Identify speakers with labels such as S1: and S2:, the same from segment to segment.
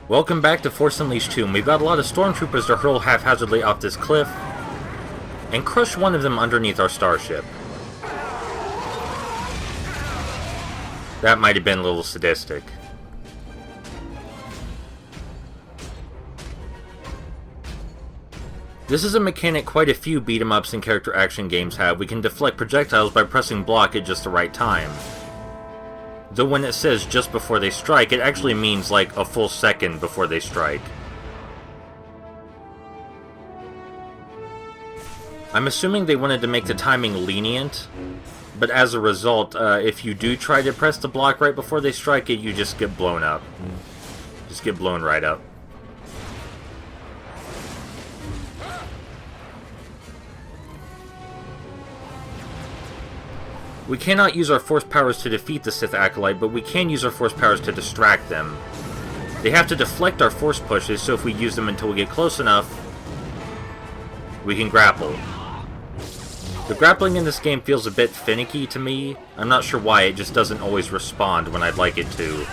S1: Welcome back to Force Unleashed 2, and we've got a lot of stormtroopers to hurl haphazardly off this cliff, and crush one of them underneath our starship. That might have been a little sadistic. This is a mechanic quite a few beat-em-ups and character action games have. We can deflect projectiles by pressing block at just the right time. Though when it says just before they strike, it actually means like a full second before they strike. I'm assuming they wanted to make the timing lenient, but as a result, if you do try to press the block right before they strike it, you just get blown up. Just get blown right up. We cannot use our force powers to defeat the Sith Acolyte, but we can use our force powers to distract them. They have to deflect our force pushes, so if we use them until we get close enough, we can grapple. The grappling in this game feels a bit finicky to me. I'm not sure why, it just doesn't always respond when I'd like it to.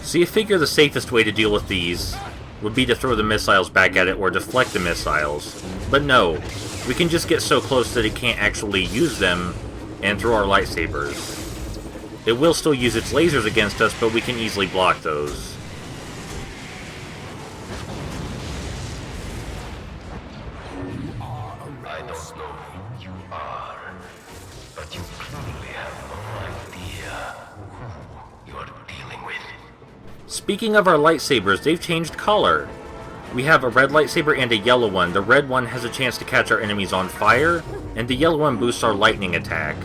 S1: So you figure the safest way to deal with these would be to throw the missiles back at it or deflect the missiles. But no, we can just get so close that it can't actually use them and throw our lightsabers. It will still use its lasers against us, but we can easily block those.
S2: I don't know who you are, but you clearly have no idea who you're dealing with.
S1: Speaking of our lightsabers, they've changed color. We have a red lightsaber and a yellow one. The red one has a chance to catch our enemies on fire, and the yellow one boosts our lightning attack.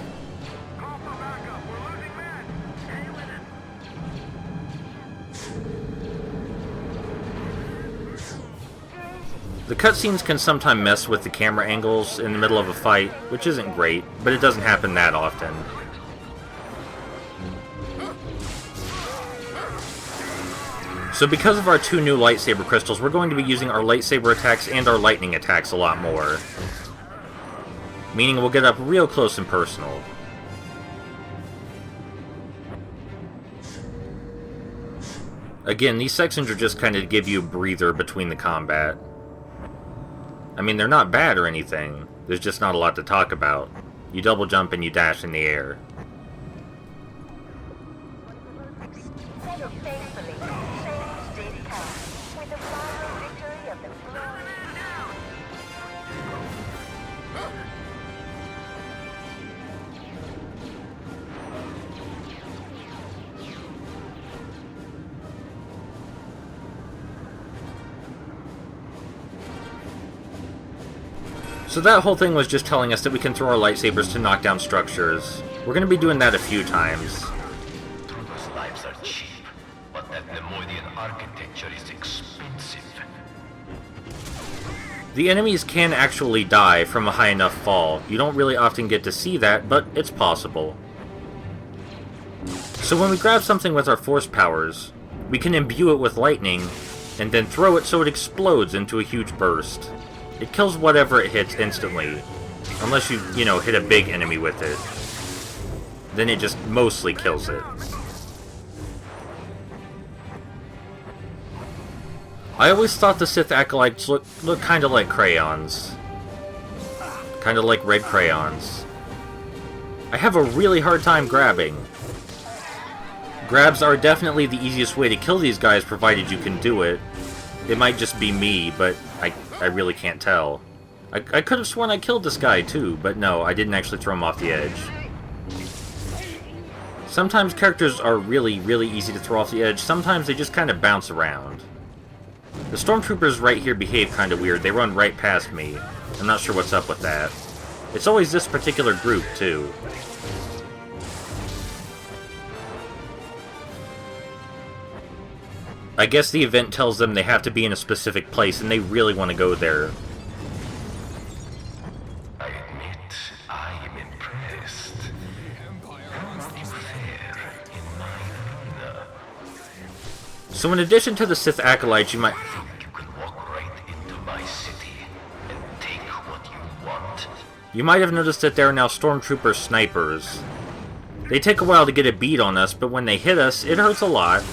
S1: The cutscenes can sometimes mess with the camera angles in the middle of a fight, which isn't great, but it doesn't happen that often. So because of our two new lightsaber crystals, we're going to be using our lightsaber attacks and our lightning attacks a lot more. Meaning we'll get up real close and personal. Again, these sections are just kind of to give you a breather between the combat. I mean, they're not bad or anything. There's just not a lot to talk about. You double jump and you dash in the air. So that whole thing was just telling us that we can throw our lightsabers to knock down structures. We're going to be doing that a few times.
S2: Troopers' lives are cheap, but that Neimoidian architecture is expensive.
S1: The enemies can actually die from a high enough fall. You don't really often get to see that, but it's possible. So when we grab something with our force powers, we can imbue it with lightning, and then throw it so it explodes into a huge burst. It kills whatever it hits instantly, unless you hit a big enemy with it. Then it just mostly kills it. I always thought the Sith Acolytes look kind of like crayons. Kind of like red crayons. I have a really hard time grabbing. Grabs are definitely the easiest way to kill these guys, provided you can do it. It might just be me, but I really can't tell. I could have sworn I killed this guy too, but no, I didn't actually throw him off the edge. Sometimes characters are really, really easy to throw off the edge, sometimes they just kind of bounce around. The stormtroopers right here behave kind of weird, they run right past me. I'm not sure what's up with that. It's always this particular group too. I guess the event tells them they have to be in a specific place, and they really want to go there.
S2: I admit, I am impressed. How do you fare in my arena?
S1: So in addition to the Sith Acolytes, you might...
S2: You can walk right into my city and take what you want.
S1: You might have noticed that there are now Stormtrooper snipers. They take a while to get a bead on us, but when they hit us, it hurts a lot.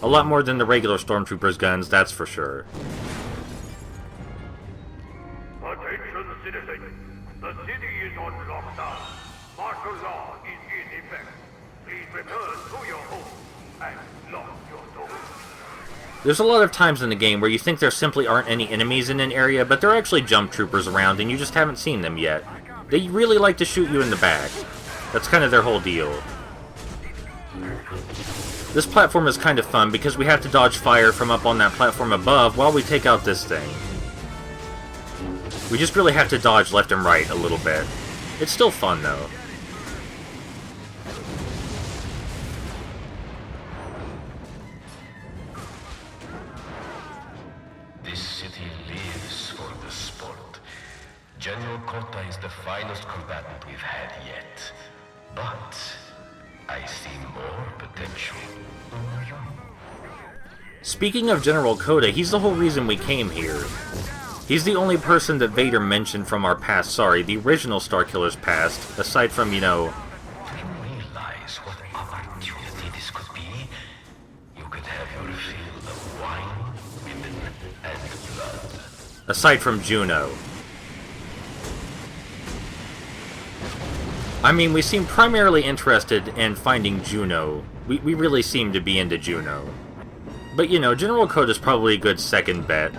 S1: A lot more than the regular Stormtroopers' guns, that's for sure.
S3: Attention citizens, the city is on lockdown. Martial law is in effect. Please return to your home and lock your doors.
S1: There's a lot of times in the game where you think there simply aren't any enemies in an area, but there are actually jump troopers around and you just haven't seen them yet. They really like to shoot you in the back. That's kind of their whole deal. This platform is kind of fun because we have to dodge fire from up on that platform above while we take out this thing. We just really have to dodge left and right a little bit. It's still fun though.
S2: This city lives for the sport. General Kota is the finest combatant we've had yet. But I see more potential in you.
S1: Speaking of General Kota, he's the whole reason we came here. He's the only person that Vader mentioned from our past, the original Starkiller's past, aside from, you know...
S2: Do you realize what opportunity this could be? You could have your fill of wine, women, and blood.
S1: aside from Juno. I mean, we seem primarily interested in finding Juno. We really seem to be into Juno. But, you know, General Kota is probably a good second bet.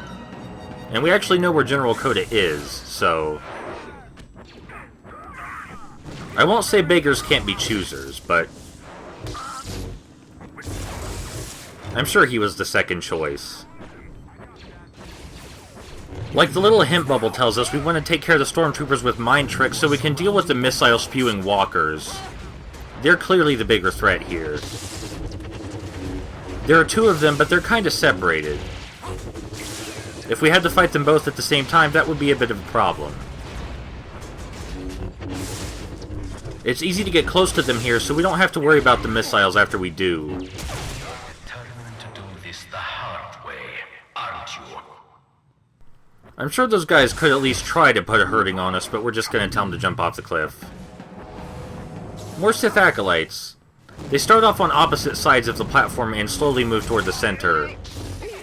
S1: And we actually know where General Kota is, so... I won't say beggars can't be choosers, but... I'm sure he was the second choice. Like the little hint bubble tells us, we want to take care of the stormtroopers with mind tricks so we can deal with the missile-spewing walkers. They're clearly the bigger threat here. There are two of them, but they're kind of separated. If we had to fight them both at the same time, that would be a bit of a problem. It's easy to get close to them here, so we don't have to worry about the missiles after we do.
S2: Determined to do this the hard way, aren't you?
S1: I'm sure those guys could at least try to put a hurting on us, but we're just going to tell them to jump off the cliff. More Sith Acolytes. They start off on opposite sides of the platform and slowly move toward the center.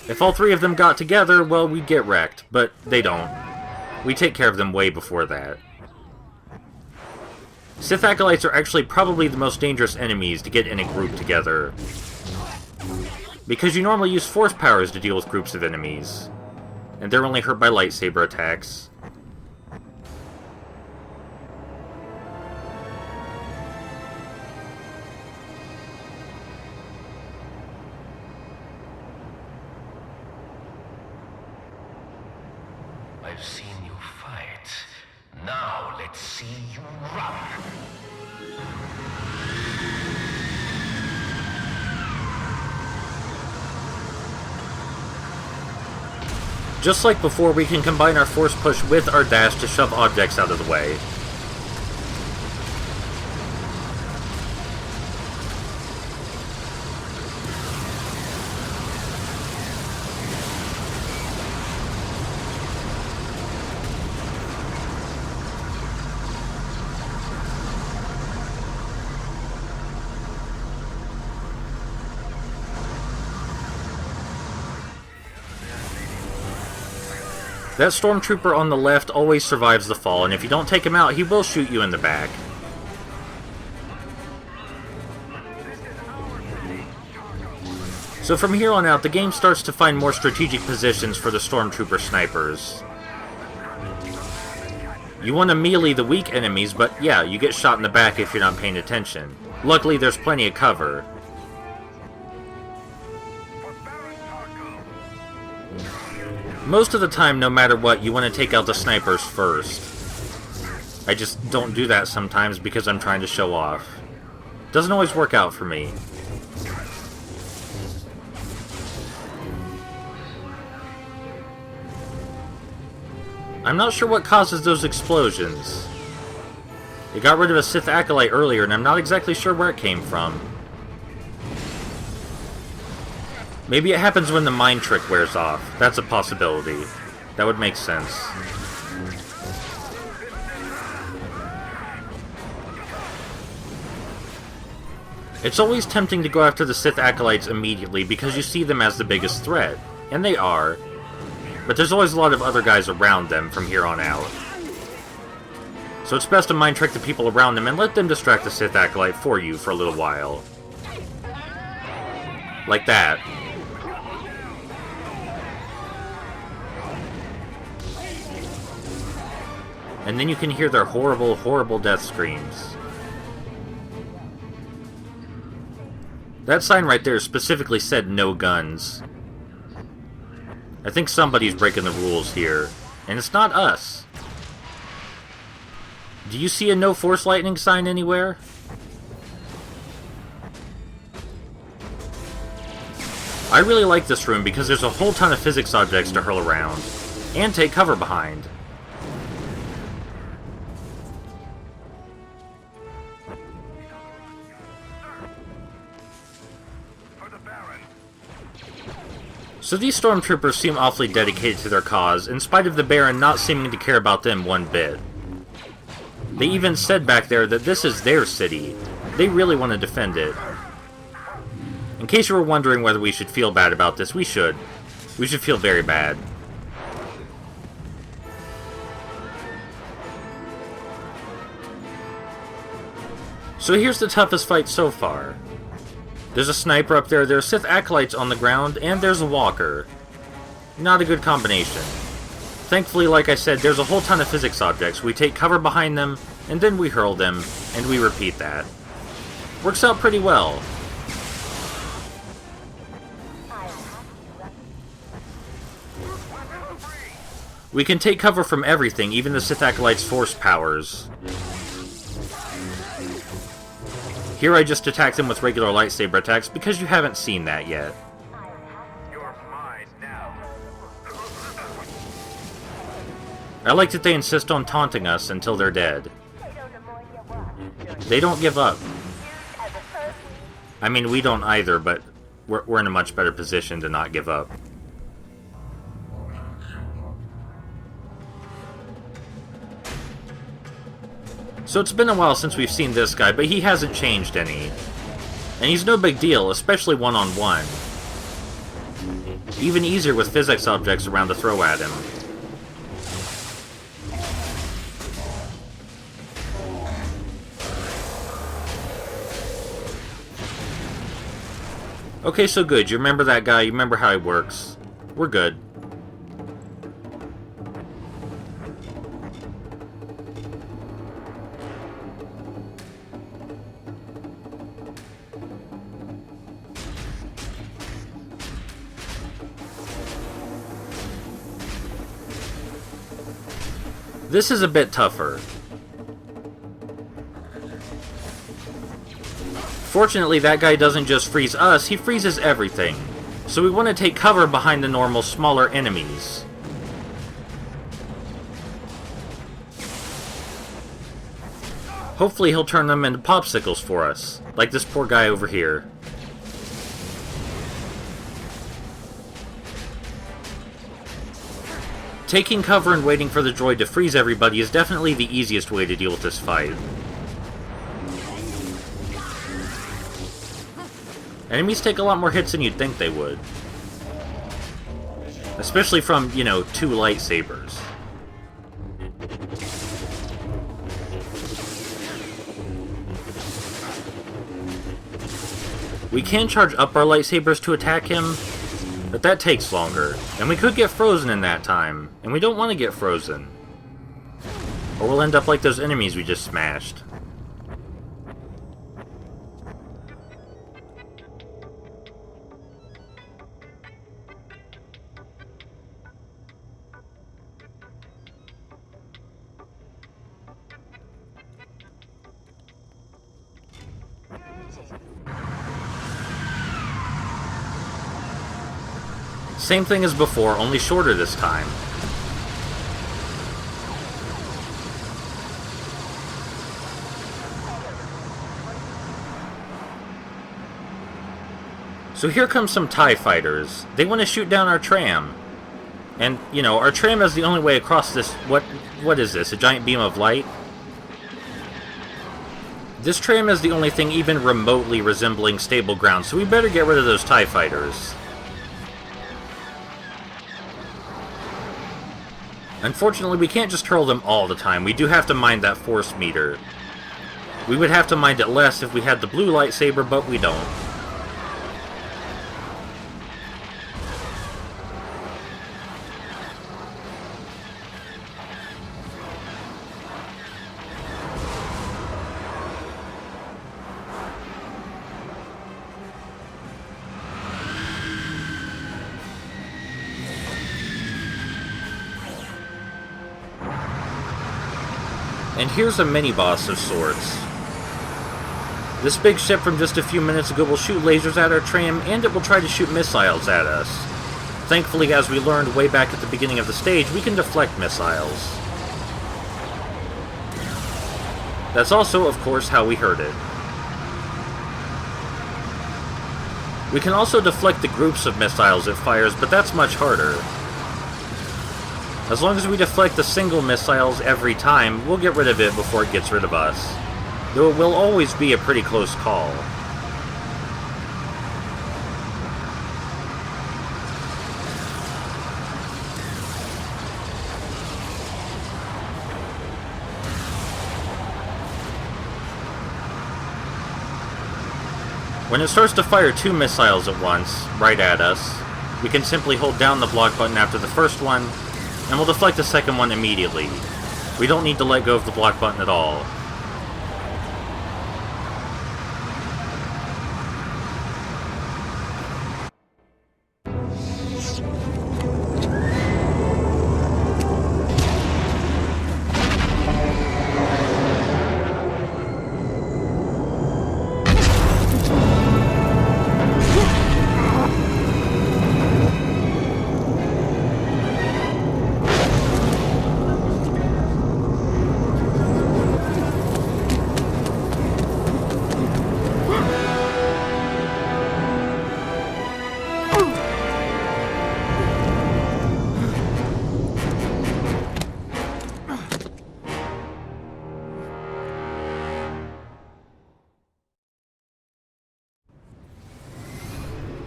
S1: If all three of them got together, well, we'd get wrecked, but they don't. We take care of them way before that. Sith Acolytes are actually probably the most dangerous enemies to get in a group together. Because you normally use force powers to deal with groups of enemies. And they're only hurt by lightsaber attacks.
S2: I've seen you fight. Now let's see you run.
S1: Just like before, we can combine our force push with our dash to shove objects out of the way. That stormtrooper on the left always survives the fall, and if you don't take him out, he will shoot you in the back. So from here on out, the game starts to find more strategic positions for the stormtrooper snipers. You want to melee the weak enemies, but yeah, you get shot in the back if you're not paying attention. Luckily, there's plenty of cover. Most of the time, no matter what, you want to take out the snipers first. I just don't do that sometimes because I'm trying to show off. Doesn't always work out for me. I'm not sure what causes those explosions. It got rid of a Sith Acolyte earlier, and I'm not exactly sure where it came from. Maybe it happens when the mind trick wears off. That's a possibility. That would make sense. It's always tempting to go after the Sith Acolytes immediately because you see them as the biggest threat. And they are. But there's always a lot of other guys around them from here on out. So it's best to mind trick the people around them and let them distract the Sith Acolyte for you for a little while. Like that. And then you can hear their horrible, horrible death screams. That sign right there specifically said no guns. I think somebody's breaking the rules here. And it's not us. Do you see a no force lightning sign anywhere? I really like this room because there's a whole ton of physics objects to hurl around. And take cover behind. So these stormtroopers seem awfully dedicated to their cause, in spite of the Baron not seeming to care about them one bit. They even said back there that this is their city. They really want to defend it. In case you were wondering whether we should feel bad about this, we should. We should feel very bad. So here's the toughest fight so far. There's a sniper up there, there are Sith Acolytes on the ground, and there's a walker. Not a good combination. Thankfully, like I said, there's a whole ton of physics objects. We take cover behind them, and then we hurl them, and we repeat that. Works out pretty well. We can take cover from everything, even the Sith Acolytes' force powers. Here I just attack them with regular lightsaber attacks because you haven't seen that yet.
S3: You're mine now.
S1: I like that they insist on taunting us until they're dead. They don't give up. I mean, we don't either, but we're in a much better position to not give up. So it's been a while since we've seen this guy, but he hasn't changed any. And he's no big deal, especially one-on-one. Even easier with physics objects around to throw at him. Okay, so good. You remember that guy, you remember how he works. We're good. This is a bit tougher. Fortunately, that guy doesn't just freeze us, he freezes everything. So we want to take cover behind the normal, smaller enemies. Hopefully he'll turn them into popsicles for us, like this poor guy over here. Taking cover and waiting for the droid to freeze everybody is definitely the easiest way to deal with this fight. Enemies take a lot more hits than you'd think they would. Especially from, you know, 2 lightsabers. We can charge up our lightsabers to attack him, but that takes longer, and we could get frozen in that time, and we don't want to get frozen. Or we'll end up like those enemies we just smashed. Same thing as before, only shorter this time. So here comes some TIE fighters. They want to shoot down our tram. And, you know, our tram is the only way across this... What is this? A giant beam of light? This tram is the only thing even remotely resembling stable ground, so we better get rid of those TIE fighters. Unfortunately, we can't just hurl them all the time. We do have to mind that force meter. We would have to mind it less if we had the blue lightsaber, but we don't. And here's a mini-boss of sorts. This big ship from just a few minutes ago will shoot lasers at our tram, and it will try to shoot missiles at us. Thankfully, as we learned way back at the beginning of the stage, we can deflect missiles. That's also, of course, how we heard it. We can also deflect the groups of missiles it fires, but that's much harder. As long as we deflect the single missiles every time, we'll get rid of it before it gets rid of us. Though it will always be a pretty close call. When it starts to fire two missiles at once, right at us, we can simply hold down the block button after the first one, and we'll deflect the second one immediately. We don't need to let go of the block button at all.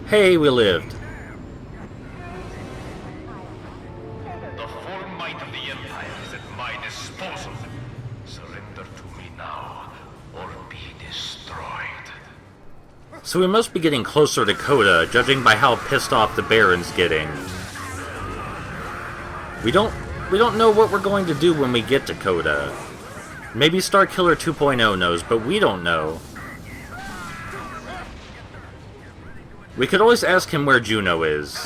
S1: Hey, we lived.
S2: The full might of the Empire is at my disposal. Surrender to me now, or be destroyed.
S1: So we must be getting closer to Kota, judging by how pissed off the Baron's getting. We don't know what we're going to do when we get to Kota. Maybe Starkiller 2.0 knows, but we don't know. We could always ask him where Juno is.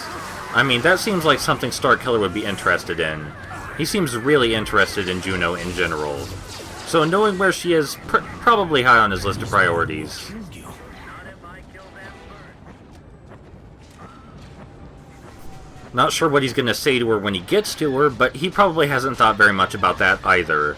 S1: I mean, that seems like something Starkiller would be interested in. He seems really interested in Juno in general. So knowing where she is, probably high on his list of priorities. Not sure what he's going to say to her when he gets to her, but he probably hasn't thought very much about that either.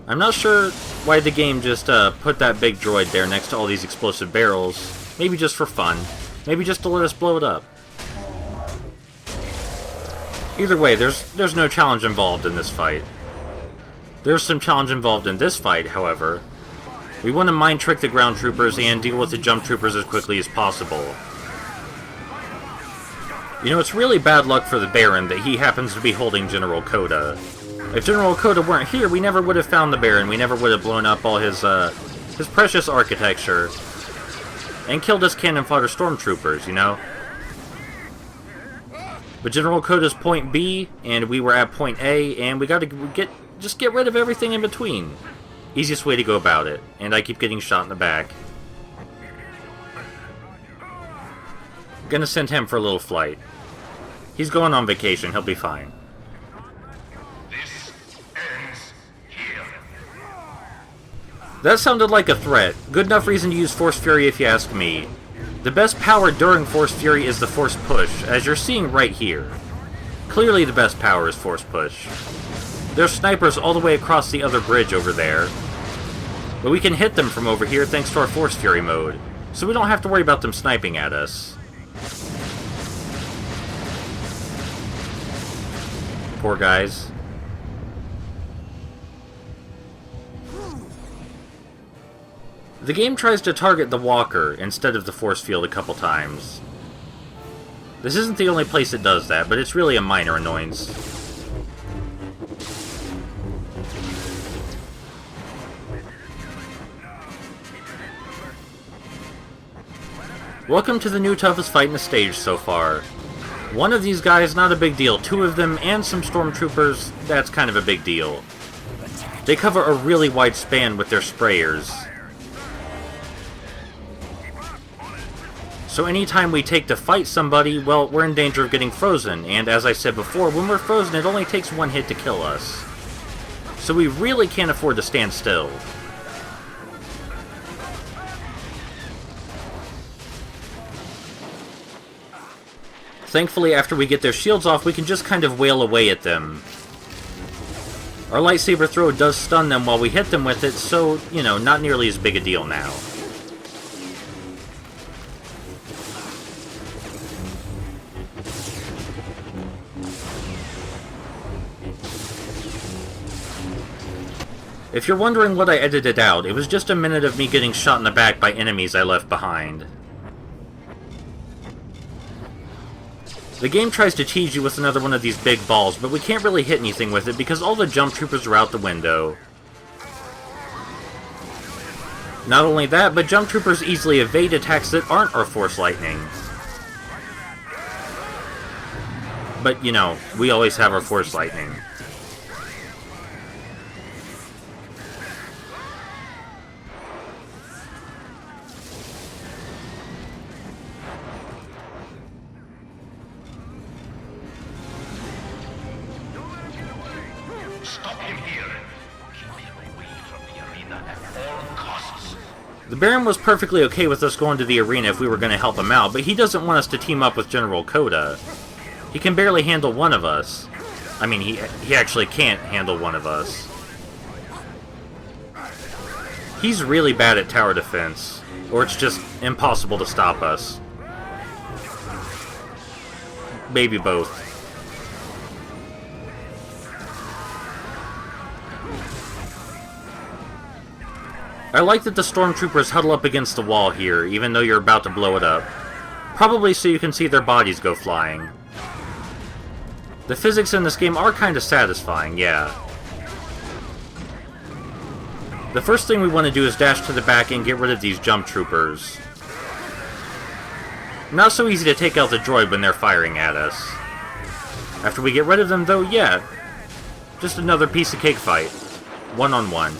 S1: I'm not sure why the game just put that big droid there next to all these explosive barrels. Maybe just for fun. Maybe just to let us blow it up. Either way, there's no challenge involved in this fight. There's some challenge involved in this fight, however. We want to mind trick the ground troopers and deal with the jump troopers as quickly as possible. You know, it's really bad luck for the Baron that he happens to be holding General Kota. If General Kota weren't here, we never would have found the Baron. We never would have blown up all his precious architecture and killed his cannon fodder stormtroopers, you know? But General Kota's point B, and we were at point A, and we gotta just get rid of everything in between. Easiest way to go about it. And I keep getting shot in the back. Gonna send him for a little flight. He's going on vacation, he'll be fine. That sounded like a threat. Good enough reason to use Force Fury if you ask me. The best power during Force Fury is the Force Push, as you're seeing right here. Clearly the best power is Force Push. There's snipers all the way across the other bridge over there. But we can hit them from over here thanks to our Force Fury mode, so we don't have to worry about them sniping at us. Poor guys. The game tries to target the walker instead of the force field a couple times. This isn't the only place it does that, but it's really a minor annoyance. Welcome to the new toughest fight in the stage so far. One of these guys, not a big deal. Two of them and some stormtroopers, that's kind of a big deal. They cover a really wide span with their sprayers. So anytime we take to fight somebody, well, we're in danger of getting frozen, and as I said before, when we're frozen it only takes one hit to kill us. So we really can't afford to stand still. Thankfully, after we get their shields off, we can just kind of wail away at them. Our lightsaber throw does stun them while we hit them with it, so, you know, not nearly as big a deal now. If you're wondering what I edited out, it was just a minute of me getting shot in the back by enemies I left behind. The game tries to tease you with another one of these big balls, but we can't really hit anything with it because all the jump troopers are out the window. Not only that, but jump troopers easily evade attacks that aren't our force lightning. But, you know, we always have our force lightning. The Baron was perfectly okay with us going to the arena if we were going to help him out, but he doesn't want us to team up with General Kota. He can barely handle one of us. I mean, he actually can't handle one of us. He's really bad at tower defense, or it's just impossible to stop us. Maybe both. I like that the stormtroopers huddle up against the wall here, even though you're about to blow it up. Probably so you can see their bodies go flying. The physics in this game are kind of satisfying, yeah. The first thing we want to do is dash to the back and get rid of these jump troopers. Not so easy to take out the droid when they're firing at us. After we get rid of them, though, yeah. Just another piece of cake fight. One-on-one.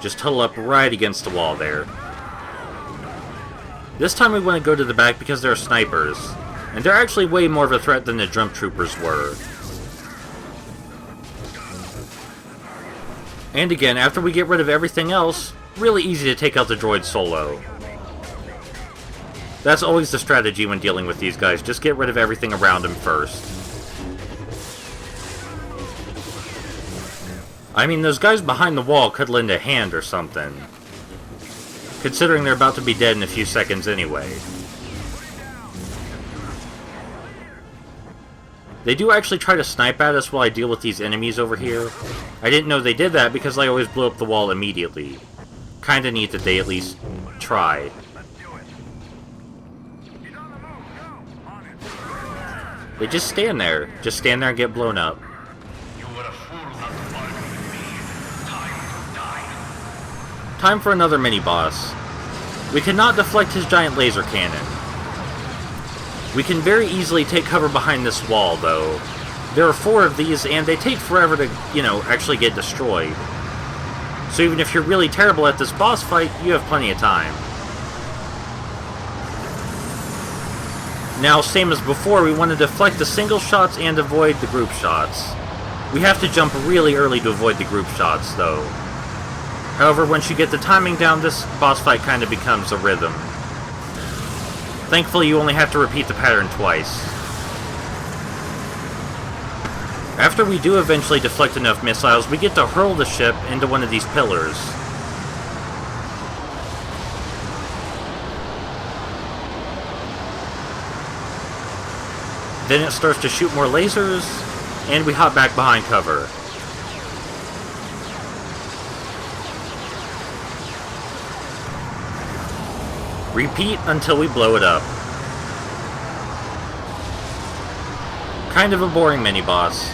S1: Just huddle up right against the wall there. This time we want to go to the back because there are snipers, and they're actually way more of a threat than the jump troopers were. And again, after we get rid of everything else, really easy to take out the droid solo. That's always the strategy when dealing with these guys, just get rid of everything around them first. I mean, those guys behind the wall could lend a hand or something. Considering they're about to be dead in a few seconds anyway. They do actually try to snipe at us while I deal with these enemies over here. I didn't know they did that because I always blew up the wall immediately. Kinda neat that they at least try. They just stand there. Just stand there and get blown up. Time for another mini-boss. We cannot deflect his giant laser cannon. We can very easily take cover behind this wall, though. There are 4 of these, and they take forever to, you know, actually get destroyed. So even if you're really terrible at this boss fight, you have plenty of time. Now, same as before, we want to deflect the single shots and avoid the group shots. We have to jump really early to avoid the group shots, though. However, once you get the timing down, this boss fight kind of becomes a rhythm. Thankfully, you only have to repeat the pattern twice. After we do eventually deflect enough missiles, we get to hurl the ship into one of these pillars. Then it starts to shoot more lasers, and we hop back behind cover. Repeat until we blow it up. Kind of a boring mini-boss.